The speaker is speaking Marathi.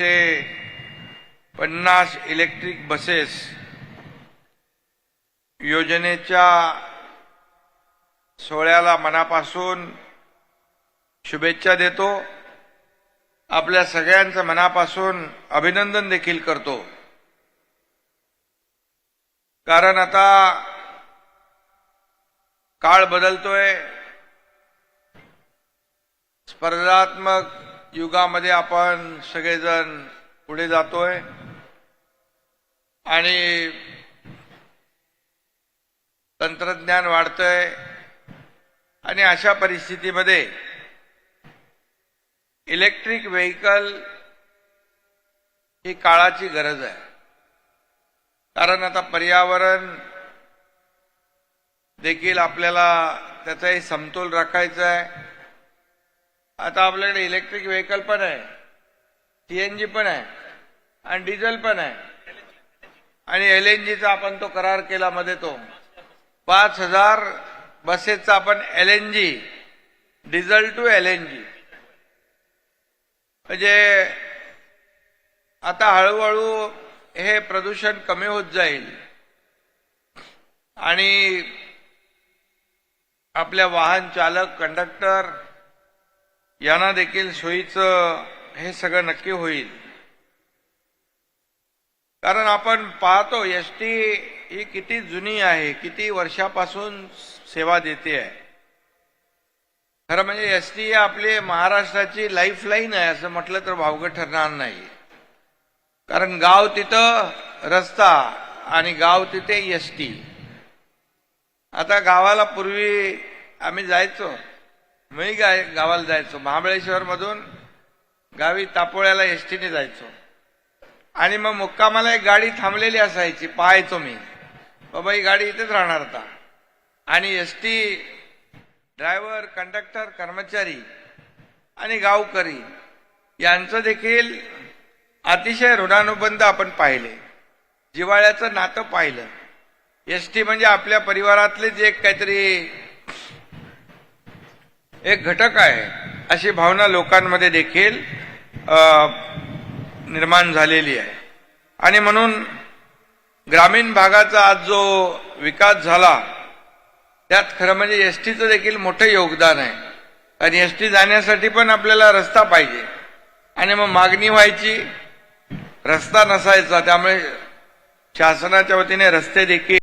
150 इलेक्ट्रिक बसेस योजनेच्या सोहळ्याला मनापासून शुभेच्छा देतो। आपल्या सगळ्यांचं मनापासून अभिनंदन देखील करतो, कारण आता काळ बदलतोय। स्पर्धात्मक युगामध्ये आपण सगळेजण पुढे जातोय आणि तंत्रज्ञान वाढतंय आणि अशा परिस्थितीमध्ये इलेक्ट्रिक व्हेकल ही काळाची गरज आहे, कारण आता पर्यावरण देखील आपल्याला त्याचाही समतोल राखायचा आहे। आता आपल्याकडे इलेक्ट्रिक व्हेकल पण आहे, सीएनजी पण आहे आणि डिझेल पण आहे आणि एलएनजीचा आपण तो करार केला मध्ये, तो 5000 बसेसचा आपण एलएनजी डिझेल टू एलएनजी, म्हणजे आता हळूहळू हे प्रदूषण कमी होत जाईल आणि आपल्या वाहन चालक, कंडक्टर यांना देखील सोयीचं हे सगळं नक्की होईल। कारण आपण पाहतो एसटी ही किती जुनी आहे, किती वर्षापासून सेवा देते आहे। खरं म्हणजे एसटी ही आपली महाराष्ट्राची लाईफलाईन आहे असं म्हटलं तर वावगं ठरणार नाही, कारण गाव तिथं रस्ता आणि गाव तिथे एसटी। आता गावाला पूर्वी आम्ही जायचो, मी गावाला जायचो, महाबळेश्वर मधून गावी तापोळ्याला एसटीने जायचो आणि मग मुक्कामाला एक गाडी थांबलेली असायची, पाहायचो मी, बाबा ही गाडी इथेच राहणार आता। आणि एसटी ड्रायव्हर, कंडक्टर, कर्मचारी आणि गावकरी यांचं देखील अतिशय ऋणानुबंध आपण पाहिले, जिव्हाळ्याचं नातं पाहिलं। एसटी म्हणजे आपल्या परिवारातलेच एक काहीतरी एक घटक आहे अशी भावना लोकांमध्ये देखील निर्माण झालेली आहे। आणि म्हणून ग्रामीण भागाचा आज जो विकास झाला त्यात खरं म्हणजे एसटीचं देखील मोठं योगदान आहे, आणि एसटी जाण्यासाठी पण आपल्याला रस्ता पाहिजे आणि मग मागणी व्हायची, रस्ता नसायचा, त्यामुळे शासनाच्या वतीने रस्ते देखील